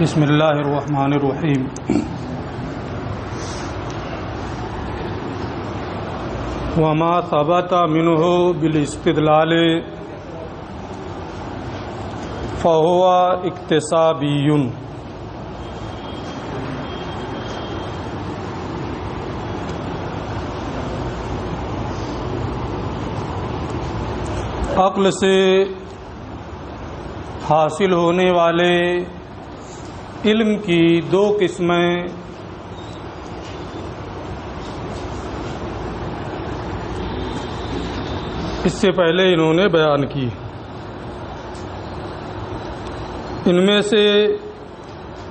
بسم اللہ الرحمن الرحیم۔ وما ثبت منه بالاستدلال فهو اکتسابی۔ عقل سے حاصل ہونے والے علم کی دو قسمیں اس سے پہلے انہوں نے بیان کی۔ ان میں سے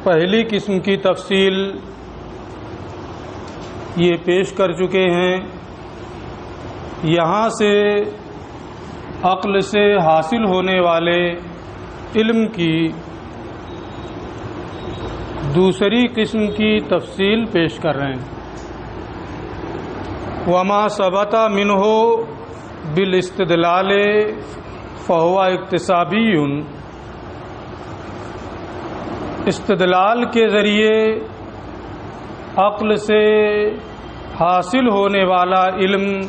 پہلی قسم کی تفصیل یہ پیش کر چکے ہیں۔ یہاں سے عقل سے حاصل ہونے والے علم کی دوسری قسم کی تفصیل پیش کر رہے ہیں۔ وما ثبت منہ بالاستدلال فهو اکتسابی۔ استدلال کے ذریعے عقل سے حاصل ہونے والا علم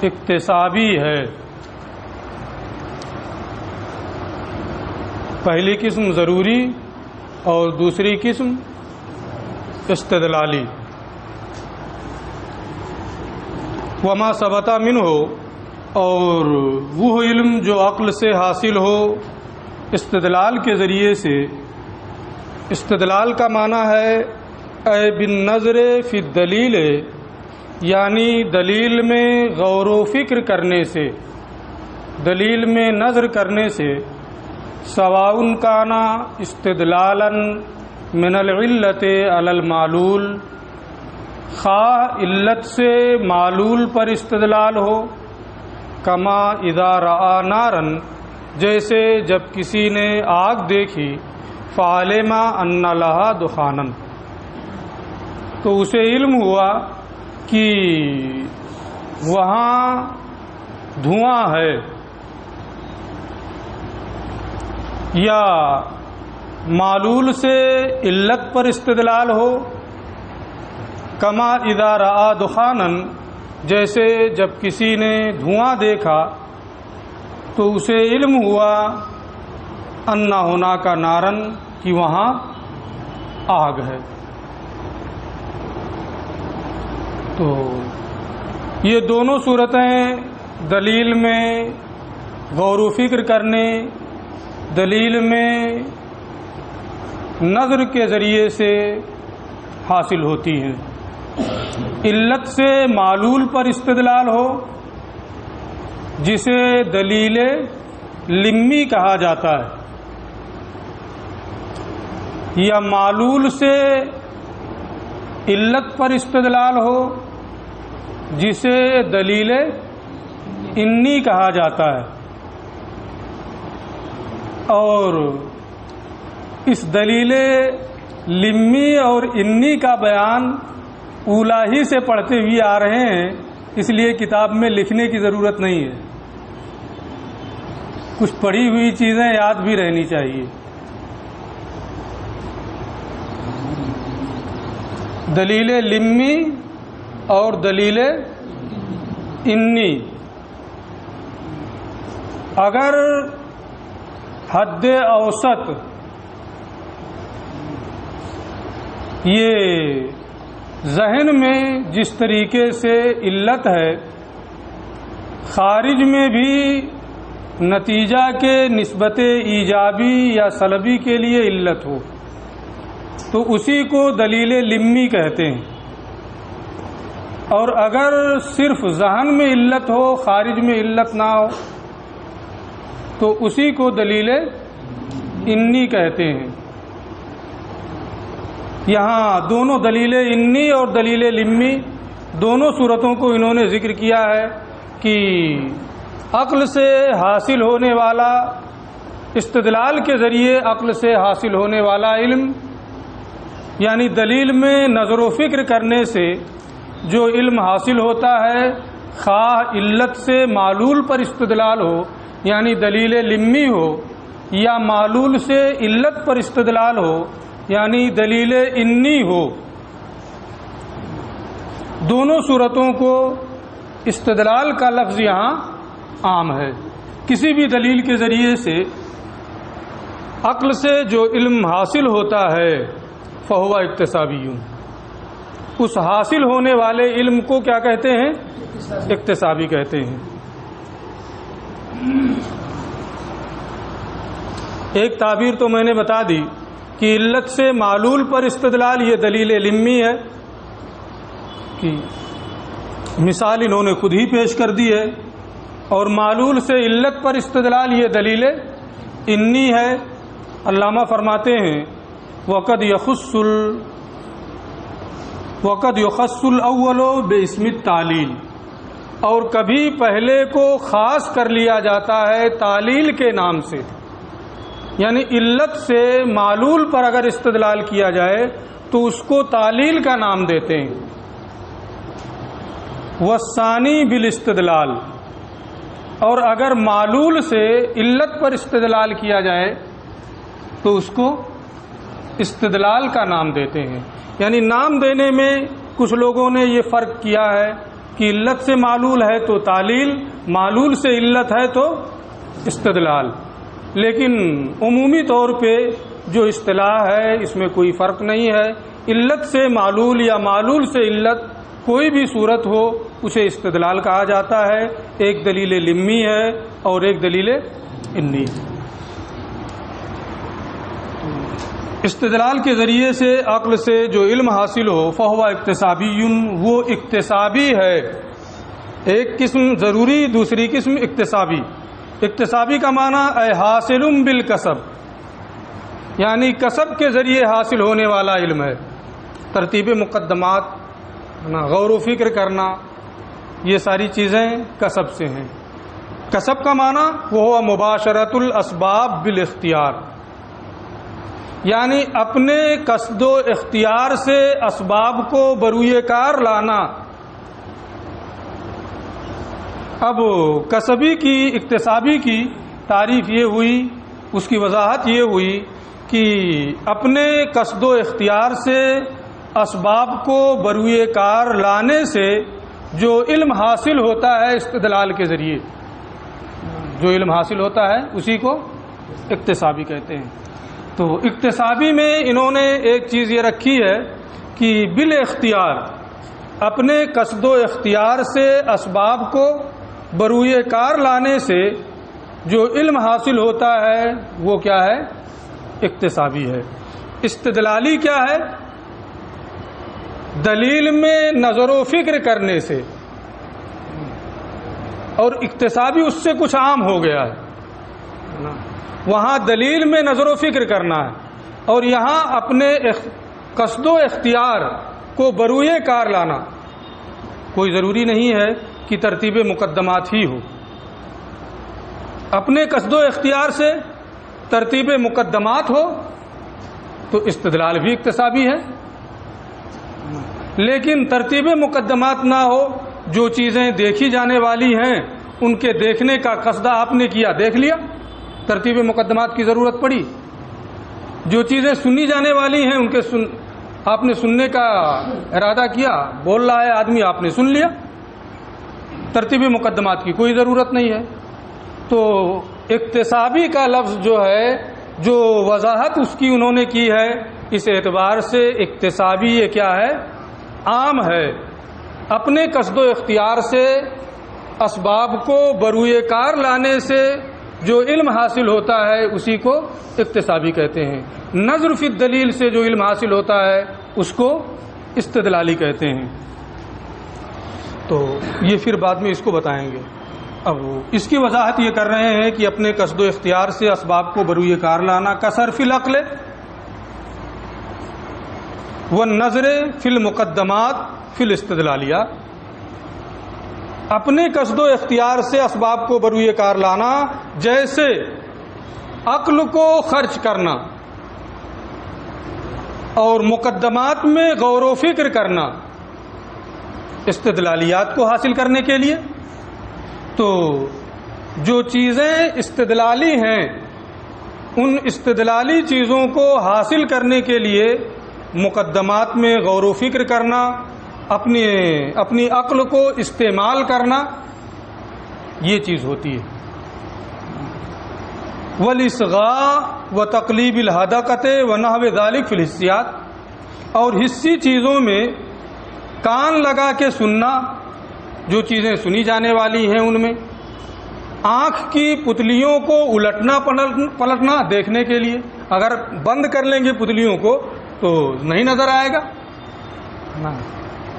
اکتسابی ہے۔ پہلی قسم ضروری اور دوسری قسم استدلالی۔ وما ثبت منہ، اور وہ علم جو عقل سے حاصل ہو استدلال کے ذریعے سے۔ استدلال کا معنی ہے اے بالنظر فی الدلیل، یعنی دلیل میں غور و فکر کرنے سے، دلیل میں نظر کرنے سے۔ سواء کان استدلالا من العلت علی المعلول، خواہ علت سے معلول پر استدلال ہو۔ کما اذا رأى نارا، جیسے جب کسی نے آگ دیکھی، فعلم ان لها دخانا، تو اسے علم ہوا کہ وہاں دھواں ہے۔ یا معلول سے علت پر استدلال ہو۔ کما اذا رأى دخانا، جیسے جب کسی نے دھواں دیکھا تو اسے علم ہوا ان ہناک نارن، کہ وہاں آگ ہے۔ تو یہ دونوں صورتیں دلیل میں غور و فکر کرنے، دلیل میں نظر کے ذریعے سے حاصل ہوتی ہیں۔ علت سے معلول پر استدلال ہو، جسے دلیل لمی کہا جاتا ہے، یا معلول سے علت پر استدلال ہو، جسے دلیل انی کہا جاتا ہے۔ اور اس دلیل لمی اور انی کا بیان اولا ہی سے پڑھتے ہوئے آ رہے ہیں، اس لیے کتاب میں لکھنے کی ضرورت نہیں ہے۔ کچھ پڑھی ہوئی چیزیں یاد بھی رہنی چاہیے۔ دلیل لمی اور دلیل انی، اگر حد اوسط یہ ذہن میں جس طریقے سے علت ہے، خارج میں بھی نتیجہ کے نسبت ایجابی یا سلبی کے لیے علت ہو، تو اسی کو دلیل لمی کہتے ہیں۔ اور اگر صرف ذہن میں علت ہو، خارج میں علت نہ ہو، تو اسی کو دلیل انی کہتے ہیں۔ یہاں دونوں دلیل انی اور دلیل لمی دونوں صورتوں کو انہوں نے ذکر کیا ہے کہ عقل سے حاصل ہونے والا، استدلال کے ذریعے عقل سے حاصل ہونے والا علم، یعنی دلیل میں نظر و فکر کرنے سے جو علم حاصل ہوتا ہے، خواہ علت سے معلول پر استدلال ہو، یعنی دلیل لمی ہو، یا معلول سے علت پر استدلال ہو، یعنی دلیل انی ہو، دونوں صورتوں کو استدلال کا لفظ یہاں عام ہے۔ کسی بھی دلیل کے ذریعے سے عقل سے جو علم حاصل ہوتا ہے فہو اکتسابی، اس حاصل ہونے والے علم کو کیا کہتے ہیں؟ اکتسابی کہتے ہیں۔ ایک تعبیر تو میں نے بتا دی کہ علت سے معلول پر استدلال یہ دلیل علمی ہے، کہ مثال انہوں نے خود ہی پیش کر دی ہے، اور معلول سے علت پر استدلال یہ دلیل انی ہے۔ علامہ فرماتے ہیں وقد یخص الاول باسم التعلیل، اور کبھی پہلے کو خاص کر لیا جاتا ہے تعلیل کے نام سے، یعنی علت سے معلول پر اگر استدلال کیا جائے تو اس کو تعلیل کا نام دیتے ہیں۔ والثانی بالاستدلال، اور اگر معلول سے علت پر استدلال کیا جائے تو اس کو استدلال کا نام دیتے ہیں۔ یعنی نام دینے میں کچھ لوگوں نے یہ فرق کیا ہے کہ علت سے معلول ہے تو تعلیل، معلول سے علت ہے تو استدلال، لیکن عمومی طور پہ جو اصطلاح ہے اس میں کوئی فرق نہیں ہے۔ علت سے معلول یا معلول سے علت کوئی بھی صورت ہو اسے استدلال کہا جاتا ہے۔ ایک دلیل لمی ہے اور ایک دلیل انی ہے۔ استدلال کے ذریعے سے عقل سے جو علم حاصل ہو فہو اکتسابی، وہ اکتسابی ہے۔ ایک قسم ضروری، دوسری قسم اکتسابی۔ اکتسابی کا معنی اے حاصل بالکسب، یعنی کسب کے ذریعے حاصل ہونے والا علم ہے۔ ترتیب مقدمات، غور و فکر کرنا، یہ ساری چیزیں کسب سے ہیں۔ کسب کا معنی وہ مباشرت الاسباب بالاختیار، یعنی اپنے قصد و اختیار سے اسباب کو بروئے کار لانا۔ اب کسبی کی، اکتسابی کی تعریف یہ ہوئی، اس کی وضاحت یہ ہوئی کہ اپنے قصد و اختیار سے اسباب کو بروئے کار لانے سے جو علم حاصل ہوتا ہے استدلال کے ذریعے، جو علم حاصل ہوتا ہے اسی کو اکتسابی کہتے ہیں۔ تو اکتسابی میں انہوں نے ایک چیز یہ رکھی ہے کہ بالاختیار، اپنے قصد و اختیار سے اسباب کو بروئے کار لانے سے جو علم حاصل ہوتا ہے وہ کیا ہے؟ اکتسابی ہے۔ استدلالی کیا ہے؟ دلیل میں نظر و فکر کرنے سے، اور اکتسابی اس سے کچھ عام ہو گیا ہے۔ وہاں دلیل میں نظر و فکر کرنا ہے، اور یہاں اپنے قصد و اختیار کو بروئے کار لانا۔ کوئی ضروری نہیں ہے کہ ترتیب مقدمات ہی ہو، اپنے قصد و اختیار سے ترتیب مقدمات ہو تو استدلال بھی اکتسابی ہے، لیکن ترتیب مقدمات نہ ہو، جو چیزیں دیکھی جانے والی ہیں ان کے دیکھنے کا قصد آپ نے کیا، دیکھ لیا، ترتیب مقدمات کی ضرورت پڑی۔ جو چیزیں سنی جانے والی ہیں ان کے آپ نے سننے کا ارادہ کیا، بول رہا ہے آدمی، آپ نے سن لیا، ترتیب مقدمات کی کوئی ضرورت نہیں ہے۔ تو اکتسابی کا لفظ جو ہے، جو وضاحت اس کی انہوں نے کی ہے، اس اعتبار سے اکتسابی یہ کیا ہے؟ عام ہے۔ اپنے قصد و اختیار سے اسباب کو بروئے کار لانے سے جو علم حاصل ہوتا ہے اسی کو اکتسابی کہتے ہیں۔ نظر فی الدلیل سے جو علم حاصل ہوتا ہے اس کو استدلالی کہتے ہیں۔ تو یہ پھر بعد میں اس کو بتائیں گے۔ اب اس کی وضاحت یہ کر رہے ہیں کہ اپنے قصد و اختیار سے اسباب کو بروئے کار لانا کصرف العقل والنظر فی المقدمات فی الاستدلالیات، اپنے قصد و اختیار سے اسباب کو بروئے کار لانا جیسے عقل کو خرچ کرنا اور مقدمات میں غور و فکر کرنا استدلالیات کو حاصل کرنے کے لیے۔ تو جو چیزیں استدلالی ہیں ان استدلالی چیزوں کو حاصل کرنے کے لیے مقدمات میں غور و فکر کرنا، اپنی عقل کو استعمال کرنا، یہ چیز ہوتی ہے۔ والاصغاء وتقلیب الحدقۃ ونحو ذلک فی الحسیات، اور حسی چیزوں میں کان لگا کے سننا، جو چیزیں سنی جانے والی ہیں ان میں، آنکھ کی پتلیوں کو الٹنا پلٹنا دیکھنے کے لیے، اگر بند کر لیں گے پتلیوں کو تو نہیں نظر آئے گا،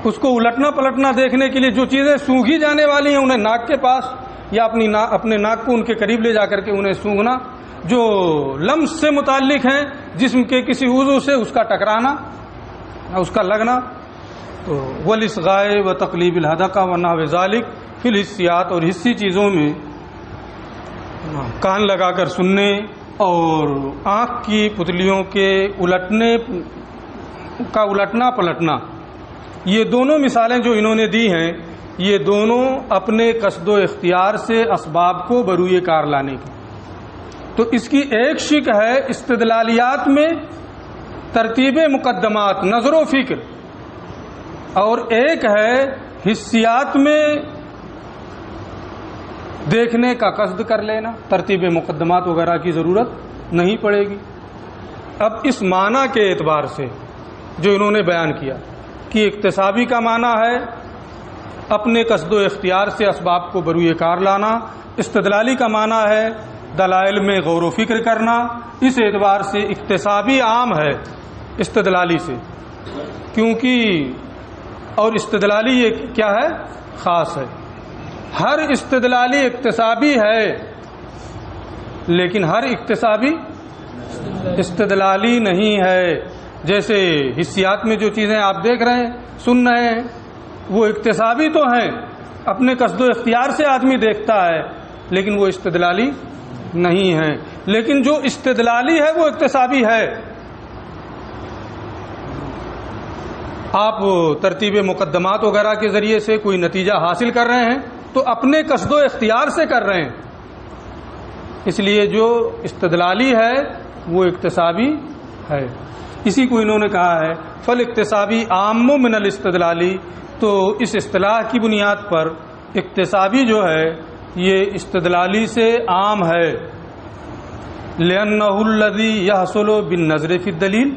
اس کو الٹنا پلٹنا دیکھنے کے لیے، جو چیزیں سونگھی جانے والی ہیں انہیں ناک کے پاس یا اپنے ناک کو ان کے قریب لے جا کر کے انہیں سونگھنا، جو لمس سے متعلق ہیں جسم کے کسی عضو سے اس کا ٹکرانا، اس کا لگنا، تو والاصغاء وتقلیب الحدقۃ ونحو ذلک فی الحسیات، اور حسی چیزوں میں کان لگا کر سننے اور آنکھ کی پتلیوں کے الٹنا پلٹنا، یہ دونوں مثالیں جو انہوں نے دی ہیں، یہ دونوں اپنے قصد و اختیار سے اسباب کو بروئے کار لانے کی۔ تو اس کی ایک شق ہے استدلالیات میں ترتیب مقدمات، نظر و فکر، اور ایک ہے حسیات میں دیکھنے کا قصد کر لینا، ترتیب مقدمات وغیرہ کی ضرورت نہیں پڑے گی۔ اب اس معنی کے اعتبار سے جو انہوں نے بیان کیا کہ اکتسابی کا معنی ہے اپنے قصد و اختیار سے اسباب کو بروئے کار لانا، استدلالی کا معنی ہے دلائل میں غور و فکر کرنا، اس اعتبار سے اکتسابی عام ہے استدلالی سے، کیونکہ اور استدلالی یہ کیا ہے؟ خاص ہے۔ ہر استدلالی اکتسابی ہے، لیکن ہر اکتسابی استدلالی نہیں ہے۔ جیسے حسیات میں جو چیزیں آپ دیکھ رہے ہیں، سن رہے ہیں، وہ اکتسابی تو ہیں، اپنے قصد و اختیار سے آدمی دیکھتا ہے، لیکن وہ استدلالی نہیں ہے۔ لیکن جو استدلالی ہے وہ اکتسابی ہے۔ آپ ترتیب مقدمات وغیرہ کے ذریعے سے کوئی نتیجہ حاصل کر رہے ہیں تو اپنے قصد و اختیار سے کر رہے ہیں، اس لیے جو استدلالی ہے وہ اکتسابی ہے۔ اسی کو انہوں نے کہا ہے فالاکتسابی عام من الاستدلالی، تو اس اصطلاح کی بنیاد پر اکتسابی جو ہے یہ استدلالی سے عام ہے، لأنہ الذی یحصل بالنظر فی الدلیل،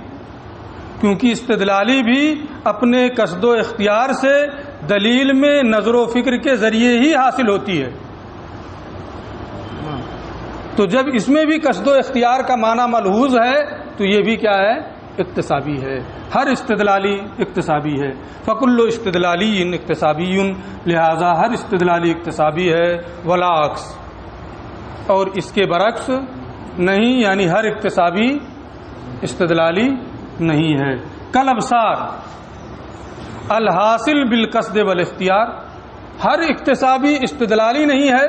کیونکہ استدلالی بھی اپنے قصد و اختیار سے دلیل میں نظر و فکر کے ذریعے ہی حاصل ہوتی ہے۔ تو جب اس میں بھی قصد و اختیار کا معنی ملحوظ ہے تو یہ بھی کیا ہے؟ اکتسابی ہے۔ ہر استدلالی اکتسابی ہے۔ فکل استدلالی اکتسابی، لہذا ہر استدلالی اکتسابی ہے، ولا عکس، اور اس کے برعکس نہیں، یعنی ہر اکتسابی استدلالی نہیں ہے۔ کل ابصار الحاصل بالقصد والاختیار، ہر اکتسابی استدلالی نہیں ہے،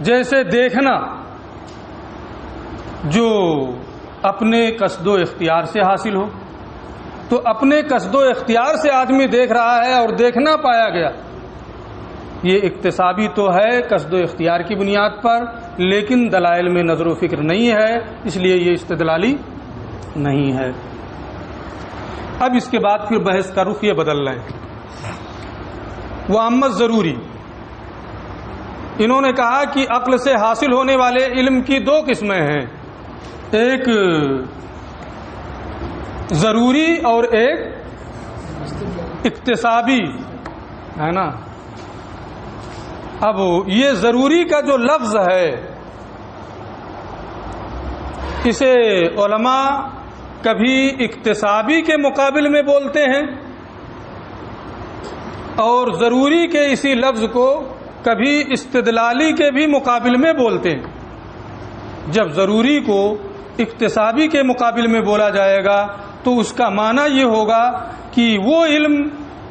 جیسے دیکھنا جو اپنے قصد و اختیار سے حاصل ہو، تو اپنے قصد و اختیار سے آدمی دیکھ رہا ہے اور دیکھنا پایا گیا، یہ اکتسابی تو ہے قصد و اختیار کی بنیاد پر، لیکن دلائل میں نظر و فکر نہیں ہے، اس لیے یہ استدلالی نہیں ہے۔ اب اس کے بعد پھر بحث کا رخ یہ بدل رہے ہیں۔ وَأَمَّا الضروری، انہوں نے کہا کہ عقل سے حاصل ہونے والے علم کی دو قسمیں ہیں، ایک ضروری اور ایک اکتسابی، ہے نا۔ اب یہ ضروری کا جو لفظ ہے اسے علماء کبھی اکتسابی کے مقابل میں بولتے ہیں اور ضروری کے اسی لفظ کو کبھی استدلالی کے بھی مقابل میں بولتے ہیں۔ جب ضروری کو اکتسابی کے مقابل میں بولا جائے گا تو اس کا معنی یہ ہوگا کہ وہ علم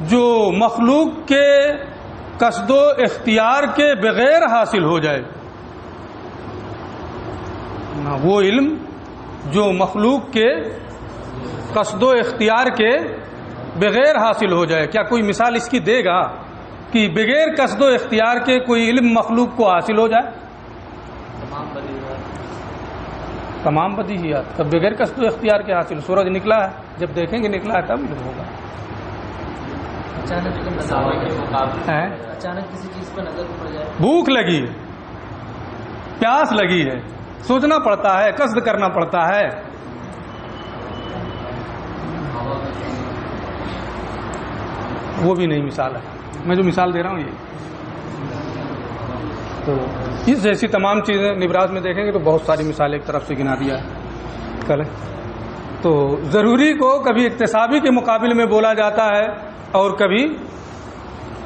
جو مخلوق کے قصد و اختیار کے بغیر حاصل ہو جائے، وہ علم جو مخلوق کے قصد و اختیار کے بغیر حاصل ہو جائے۔ کیا کوئی مثال اس کی دے گا کہ بغیر قصد و اختیار کے کوئی علم مخلوق کو حاصل ہو جائے؟ تمام بدیہیات تب بغیر قصد و اختیار کے حاصل. سورج نکلا ہے، جب دیکھیں گے نکلا ہے تب علم ہوگا. اچانک کسی چیز پر نظر پڑ جائے، بھوک لگی ہے، پیاس لگی ہے، سوچنا پڑتا ہے، قصد کرنا پڑتا ہے. وہ بھی نہیں مثال ہے. میں جو مثال دے رہا ہوں یہ تو اس جیسی تمام چیزیں نبراس میں دیکھیں گے تو بہت ساری مثالیں ایک طرف سے گنا دیا ہے کل. تو ضروری کو کبھی اکتسابی کے مقابل میں بولا جاتا ہے اور کبھی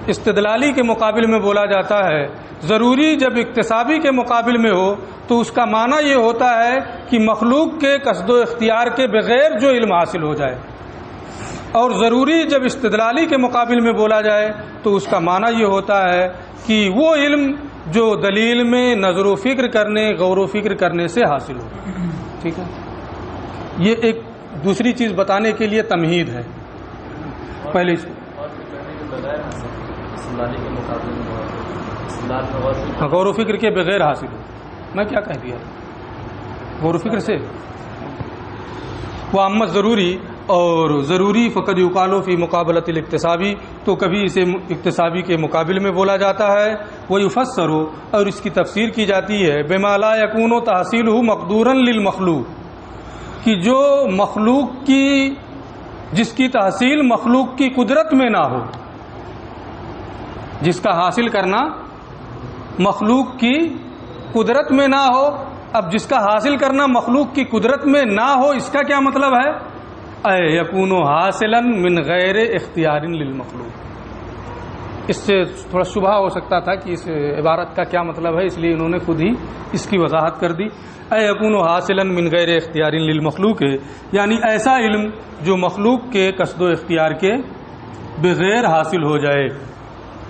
استدلالی کے مقابل میں بولا جاتا ہے. ضروری جب اکتسابی کے مقابل میں ہو تو اس کا معنی یہ ہوتا ہے کہ مخلوق کے قصد و اختیار کے بغیر جو علم حاصل ہو جائے، اور ضروری جب استدلالی کے مقابل میں بولا جائے تو اس کا معنی یہ ہوتا ہے کہ وہ علم جو دلیل میں نظر و فکر کرنے، غور و فکر کرنے سے حاصل ہو. ٹھیک ہے، یہ ایک دوسری چیز بتانے کے لیے تمہید ہے. پہلے غور و فکر کے بغیر حاصل ہو. میں کیا کہہ دیا؟ غور و فکر سے وہ امت ضروری اور ضروری فقط یقال فی مقابلۃ الاکتسابی، تو کبھی اسے اکتسابی کے مقابل میں بولا جاتا ہے. وہ یفسر اور اس کی تفسیر کی جاتی ہے بما لا یکون تحصیلہ مقدورا للمخلوق، کہ جو مخلوق کی جس کی تحصیل مخلوق کی قدرت میں نہ ہو، جس کا حاصل کرنا مخلوق کی قدرت میں نہ ہو. اب جس کا حاصل کرنا مخلوق کی قدرت میں نہ ہو، اس کا کیا مطلب ہے؟ یکون حاصلا من غیر اختیار للمخلوق. اس سے تھوڑا شبہ ہو سکتا تھا کہ اس عبارت کا کیا مطلب ہے، اس لیے انہوں نے خود ہی اس کی وضاحت کر دی. یکون حاصلا من غیر اختیار للمخلوق ہے، یعنی ایسا علم جو مخلوق کے قصد و اختیار کے بغیر حاصل ہو جائے،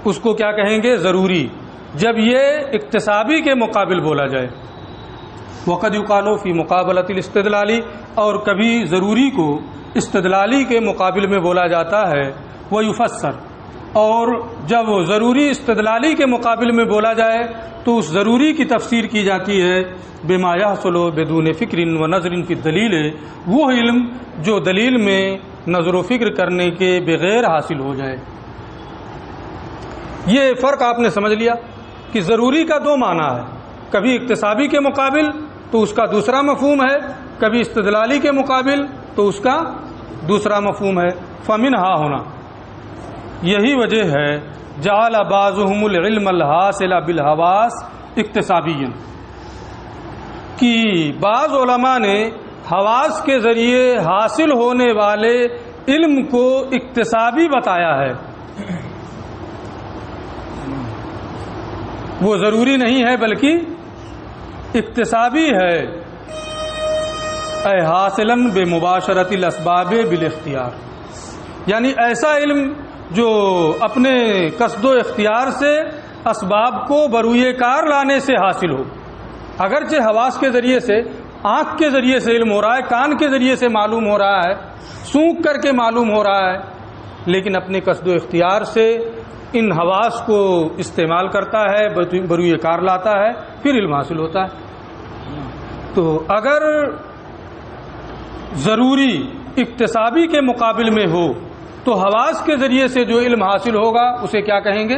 اس کو کیا کہیں گے؟ ضروری. جب یہ اکتسابی کے مقابل بولا جائے. وقد یقال فی مقابلۃ الاستدلالی، اور کبھی ضروری کو استدلالی کے مقابل میں بولا جاتا ہے. وہ یفسر، اور جب وہ ضروری استدلالی کے مقابل میں بولا جائے تو اس ضروری کی تفسیر کی جاتی ہے بما یحصل بدون فکر و نظر فی الدلیل، وہ علم جو دلیل میں نظر و فکر کرنے کے بغیر حاصل ہو جائے. یہ فرق آپ نے سمجھ لیا کہ ضروری کا دو معنی ہے، کبھی اکتسابی کے مقابل تو اس کا دوسرا مفہوم ہے، کبھی استدلالی کے مقابل تو اس کا دوسرا مفہوم ہے. فمنہا ہونا، یہی وجہ ہے جعل بعضهم العلم الحاصل بالحواس اکتسابیا، کہ بعض علماء نے حواس کے ذریعے حاصل ہونے والے علم کو اکتسابی بتایا ہے. وہ ضروری نہیں ہے بلکہ اکتسابی ہے. اے حاصلا بمباشرت الاسباب بالاختیار، یعنی ایسا علم جو اپنے قصد و اختیار سے اسباب کو بروئے کار لانے سے حاصل ہو. اگرچہ حواس کے ذریعے سے، آنکھ کے ذریعے سے علم ہو رہا ہے، کان کے ذریعے سے معلوم ہو رہا ہے، سونکھ کر کے معلوم ہو رہا ہے، لیکن اپنے قصد و اختیار سے ان حواس کو استعمال کرتا ہے، بروئے کار لاتا ہے، پھر علم حاصل ہوتا ہے. تو اگر ضروری اکتسابی کے مقابل میں ہو تو حواس کے ذریعے سے جو علم حاصل ہوگا اسے کیا کہیں گے؟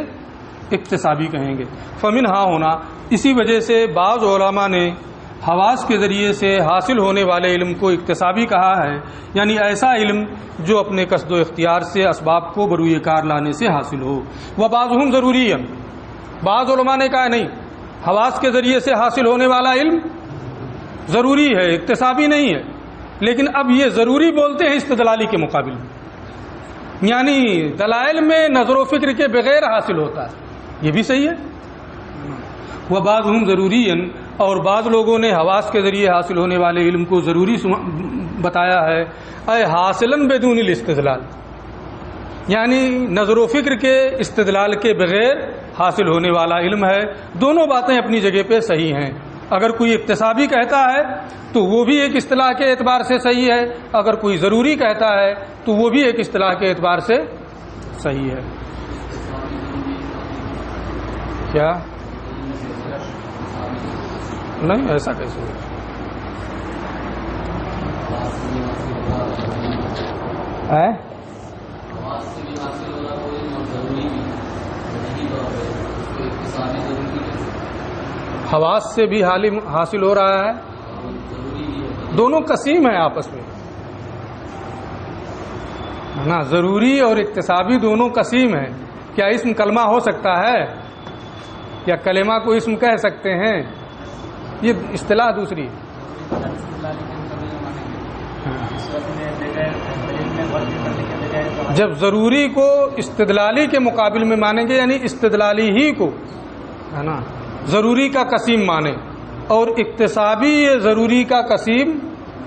اکتسابی کہیں گے. فمنہا ہونا، اسی وجہ سے بعض علماء نے حواس کے ذریعے سے حاصل ہونے والے علم کو اکتسابی کہا ہے، یعنی ایسا علم جو اپنے قصد و اختیار سے اسباب کو بروئے کار لانے سے حاصل ہو. وبعضهم ضروری، بعض علماء نے کہا نہیں، حواس کے ذریعے سے حاصل ہونے والا علم ضروری ہے، اکتسابی نہیں ہے. لیکن اب یہ ضروری بولتے ہیں استدلالی کے مقابل میں، یعنی دلائل میں نظر و فکر کے بغیر حاصل ہوتا ہے. یہ بھی صحیح ہے. وبعضهم ضروری، اور بعض لوگوں نے حواس کے ذریعے حاصل ہونے والے علم کو ضروری بتایا ہے. اے حاصلا بدون الاستدلال، یعنی نظر و فکر کے استدلال کے بغیر حاصل ہونے والا علم ہے. دونوں باتیں اپنی جگہ پہ صحیح ہیں. اگر کوئی اکتسابی کہتا ہے تو وہ بھی ایک اصطلاح کے اعتبار سے صحیح ہے، اگر کوئی ضروری کہتا ہے تو وہ بھی ایک اصطلاح کے اعتبار سے صحیح ہے. کیا نہیں، ایسا کیسے ہوگا؟ حواس سے بھی حاصل ہو رہا ہے، دونوں قسیم ہیں آپس میں، ہے نا؟ ضروری اور اکتسابی دونوں قسیم ہیں۔ کیا اسم کلمہ ہو سکتا ہے؟ یا کلمہ کو اسم کہہ سکتے ہیں؟ یہ اصطلاح دوسری ہے۔ جب ضروری کو استدلالی کے مقابل میں مانیں گے، یعنی استدلالی ہی کو، ہے نا، ضروری کا قسیم مانے، اور اکتسابی یہ ضروری کا قسیم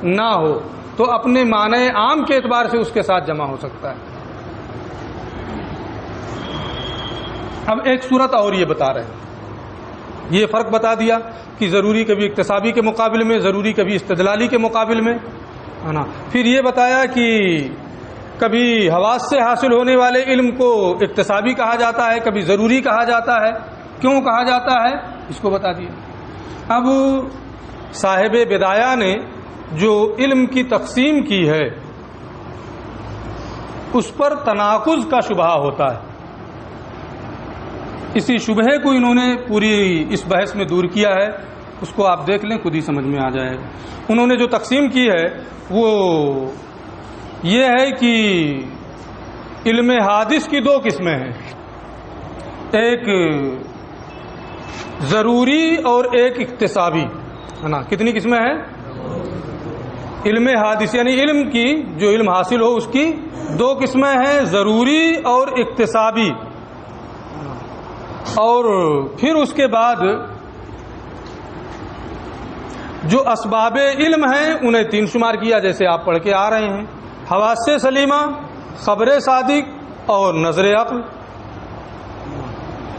نہ ہو، تو اپنے معنی عام کے اعتبار سے اس کے ساتھ جمع ہو سکتا ہے۔ اب ایک صورت اور یہ بتا رہے ہیں، یہ فرق بتا دیا کہ ضروری کبھی اکتسابی کے مقابل میں، ضروری کبھی استدلالی کے مقابل میں، ہے نا۔ پھر یہ بتایا کہ کبھی حواس سے حاصل ہونے والے علم کو اکتسابی کہا جاتا ہے، کبھی ضروری کہا جاتا ہے۔ کیوں کہا جاتا ہے اس کو بتا دیا۔ اب صاحب بدایہ نے جو علم کی تقسیم کی ہے اس پر تناقض کا شبہ ہوتا ہے، اسی شبہے کو انہوں نے پوری اس بحث میں دور کیا ہے، اس کو آپ دیکھ لیں خود ہی سمجھ میں آ جائے گا۔ انہوں نے جو تقسیم کی ہے وہ یہ ہے کہ علم حادث کی دو قسمیں ہیں، ایک ضروری اور ایک اکتسابی، ہے نا۔ کتنی قسمیں ہیں؟ علم حادث یعنی علم کی جو علم حاصل ہو اس کی دو قسمیں ہیں، ضروری اور اکتسابی۔ اور پھر اس کے بعد جو اسباب علم ہیں انہیں تین شمار کیا، جیسے آپ پڑھ کے آ رہے ہیں، حواس سلیمہ، خبر صادق اور نظر عقل۔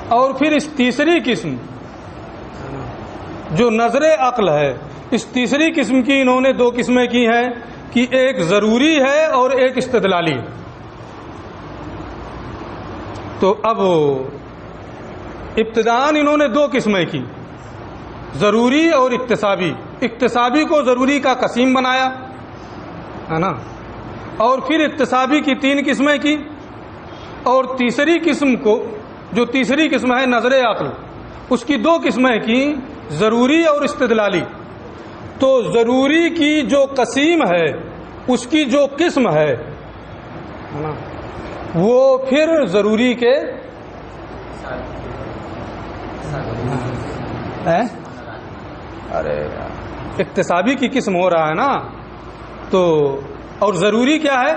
اور پھر اس تیسری قسم جو نظر عقل ہے، اس تیسری قسم کی انہوں نے دو قسمیں کی ہیں کہ ایک ضروری ہے اور ایک استدلالی ہے۔ تو اب ابتداءً انہوں نے دو قسمیں کی، ضروری اور اکتسابی۔ اکتسابی کو ضروری کا قسیم بنایا، ہے نا، اور پھر اکتسابی کی تین قسمیں کی، اور تیسری قسم کو جو تیسری قسم ہے نظر عقل، اس کی دو قسمیں کی، ضروری اور استدلالی۔ تو ضروری کی جو قسیم ہے اس کی جو قسم ہے نا، وہ پھر ضروری کے اکتسابی کی قسم ہو رہا ہے نا، تو اور ضروری کیا ہے؟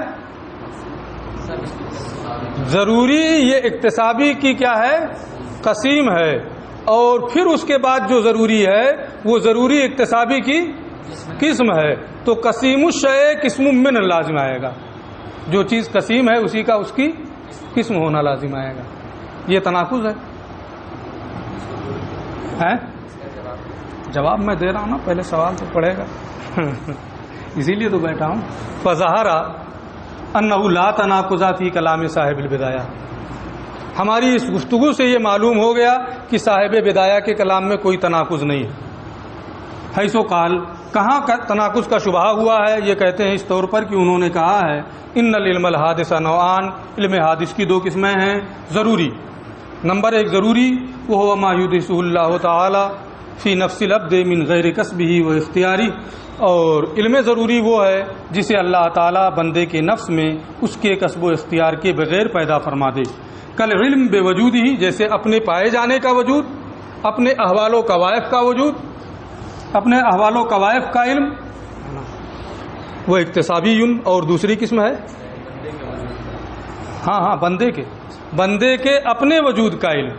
ضروری یہ اکتسابی کی کیا ہے؟ قسیم ہے، اور پھر اس کے بعد جو ضروری ہے وہ ضروری اکتسابی کی قسم ہے۔ تو قسیم الشیء قسم من لازم آئے گا، جو چیز قسیم ہے اسی کا اس کی قسم ہونا لازم آئے گا۔ یہ تناقض ہے۔ جواب میں دے رہا ہوں نا، پہلے سوال تو پڑھے گا اسی لیے تو بیٹھا ہوں۔ فظہر انہ لا تناقض فی کلام صاحب البدایہ، ہماری اس گفتگو سے یہ معلوم ہو گیا کہ صاحب بدایہ کے کلام میں کوئی تناقض نہیں ہے۔ حیث قال، کہاں تناقض کا شبہ ہوا ہے؟ یہ کہتے ہیں اس طور پر کہ انہوں نے کہا ہے ان العلم الحادث نوعان، علم حادث کی دو قسمیں ہیں، ضروری، نمبر ایک ضروری وہ ما یحدثہ اللہ تعالی فی نفس العبد من غیر کسبہ و اختیاری، اور علم ضروری وہ ہے جسے اللہ تعالی بندے کے نفس میں اس کے کسب و اختیار کے بغیر پیدا فرما دے۔ کل علم بے وجود ہی، جیسے اپنے پائے جانے کا وجود، اپنے احوال و قوائف کا وجود، اپنے احوال و قوائف کا علم، وہ اکتسابی علم۔ اور دوسری قسم ہے بندے کے اپنے وجود کا علم،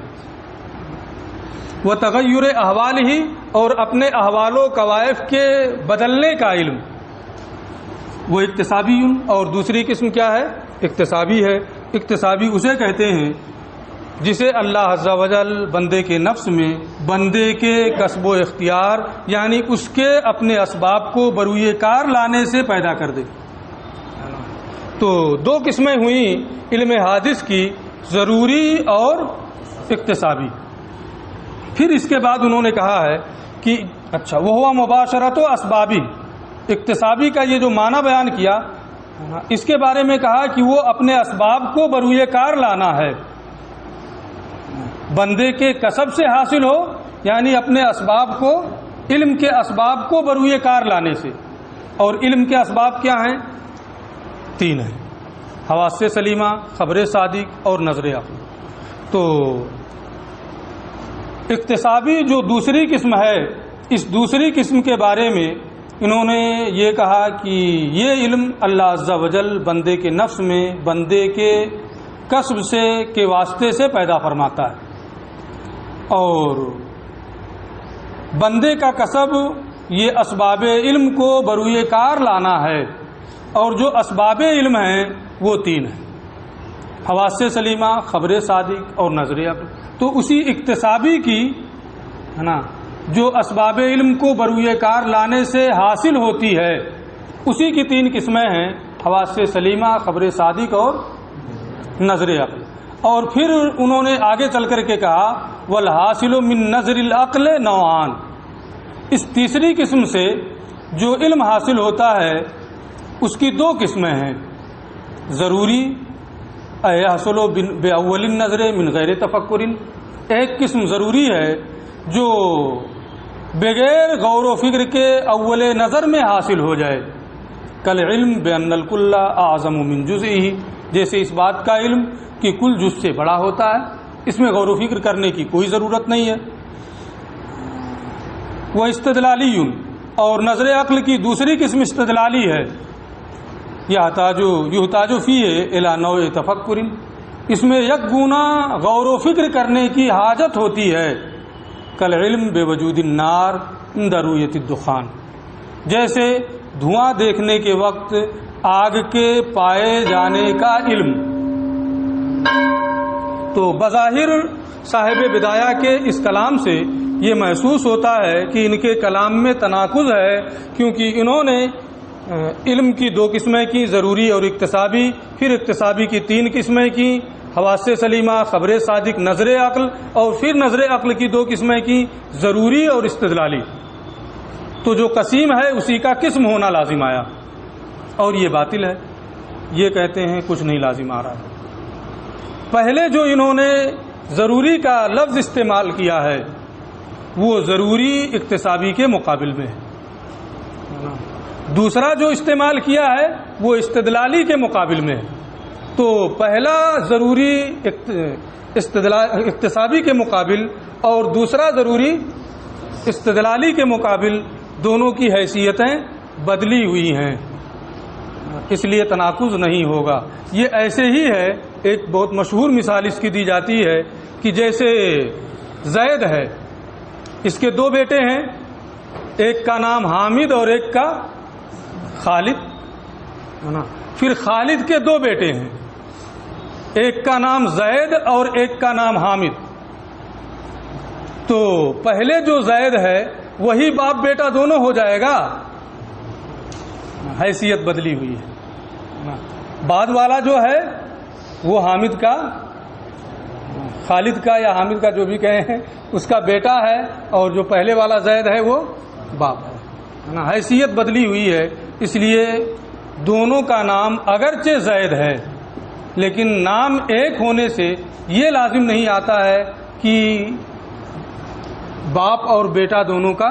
وہ تغیر احوال ہی، اور اپنے احوال و قوائف کے بدلنے کا علم، وہ اکتسابی علم۔ اور دوسری قسم کیا ہے؟ اکتسابی ہے۔ اکتسابی اسے کہتے ہیں جسے اللہ عز و جل بندے کے نفس میں بندے کے کسب و اختیار یعنی اس کے اپنے اسباب کو بروئے کار لانے سے پیدا کر دے۔ تو دو قسمیں ہوئیں علم حادث کی، ضروری اور اکتسابی۔ پھر اس کے بعد انہوں نے کہا ہے کہ اچھا وہ ہوا مباشرت و اسبابی، اکتسابی کا یہ جو معنی بیان کیا، اس کے بارے میں کہا کہ وہ اپنے اسباب کو بروئے کار لانا ہے، بندے کے کسب سے حاصل ہو، یعنی اپنے اسباب کو، علم کے اسباب کو بروئے کار لانے سے۔ اور علم کے اسباب کیا ہیں؟ 3 ہیں: حواس سلیمہ، خبر صادق اور نظر عقل۔ تو اکتسابی جو دوسری قسم ہے، اس دوسری قسم کے بارے میں انہوں نے یہ کہا کہ یہ علم اللہ عز و جل بندے کے نفس میں، بندے کے کسب سے کے واسطے سے پیدا فرماتا ہے، اور بندے کا کسب یہ اسباب علم کو بروئے کار لانا ہے، اور جو اسباب علم ہیں وہ 3 ہیں: حواس سلیمہ، خبر صادق اور نظر عقل۔ تو اسی اکتسابی کی ہے نا جو اسباب علم کو بروئے کار لانے سے حاصل ہوتی ہے، اسی کی 3 قسمیں ہیں: حواس سلیمہ، خبر صادق اور نظر عقل۔ اور پھر انہوں نے آگے چل کر کے کہا والحاصل من نظر العقل نوعان، اس تیسری قسم سے جو علم حاصل ہوتا ہے اس کی 2 قسمیں ہیں: ضروری یحصل باول النظر من غیر تفکر، ایک قسم ضروری ہے جو بغیر غور و فکر کے اول نظر میں حاصل ہو جائے، کل علم بان الکل اعظم من جزئہ، جیسے اس بات کا علم کہ کل جز سے بڑا ہوتا ہے، اس میں غور و فکر کرنے کی کوئی ضرورت نہیں ہے۔ وہ استدلالی، اور نظر عقل کی دوسری قسم استدلالی ہے، یحتاج فیہ الی نوع تفکر، اس میں یک گونا غور و فکر کرنے کی حاجت ہوتی ہے، کل علم بے وجود النار عند رؤیت الدخان، جیسے دھواں دیکھنے کے وقت آگ کے پائے جانے کا علم۔ تو بظاہر صاحب بدایہ کے اس کلام سے یہ محسوس ہوتا ہے کہ ان کے کلام میں تناقض ہے، کیونکہ انہوں نے علم کی 2 قسمیں کی: ضروری اور اکتسابی، پھر اکتسابی کی 3 قسمیں کی: حواس سلیمہ، خبر صادق، نظر عقل، اور پھر نظر عقل کی 2 قسمیں کی: ضروری اور استدلالی۔ تو جو قسیم ہے اسی کا قسم ہونا لازم آیا، اور یہ باطل ہے، یہ کہتے ہیں کچھ نہیں لازم آ رہا ہے۔ پہلے جو انہوں نے ضروری کا لفظ استعمال کیا ہے وہ ضروری اکتسابی کے مقابل میں ہے، دوسرا جو استعمال کیا ہے وہ استدلالی کے مقابل میں ہے۔ تو پہلا ضروری اکتسابی کے مقابل اور دوسرا ضروری استدلالی کے مقابل، دونوں کی حیثیتیں بدلی ہوئی ہیں، اس لیے تناقض نہیں ہوگا۔ یہ ایسے ہی ہے، ایک بہت مشہور مثال اس کی دی جاتی ہے کہ جیسے زید ہے، اس کے 2 بیٹے ہیں، ایک کا نام حامد اور ایک کا خالد، پھر خالد کے 2 بیٹے ہیں، ایک کا نام زید اور ایک کا نام حامد۔ تو پہلے جو زید ہے وہی باپ بیٹا دونوں ہو جائے گا، حیثیت بدلی ہوئی ہے۔ بعد والا جو ہے وہ حامد کا، خالد کا یا حامد کا جو بھی کہیں، اس کا بیٹا ہے، اور جو پہلے والا زید ہے وہ باپ ہے، حیثیت بدلی ہوئی ہے۔ اس لیے دونوں کا نام اگرچہ زید ہے، لیکن نام ایک ہونے سے یہ لازم نہیں آتا ہے کہ باپ اور بیٹا دونوں کا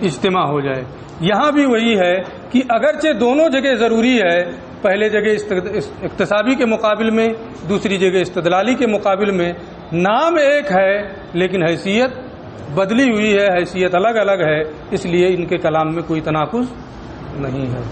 اجتماع ہو جائے۔ یہاں بھی وہی ہے کہ اگرچہ دونوں جگہ ضروری ہے، پہلے جگہ اکتسابی کے مقابل میں، دوسری جگہ استدلالی کے مقابل میں، نام ایک ہے لیکن حیثیت بدلی ہوئی ہے، حیثیت الگ الگ ہے، اس لیے ان کے کلام میں کوئی تناقض نہیں ہے۔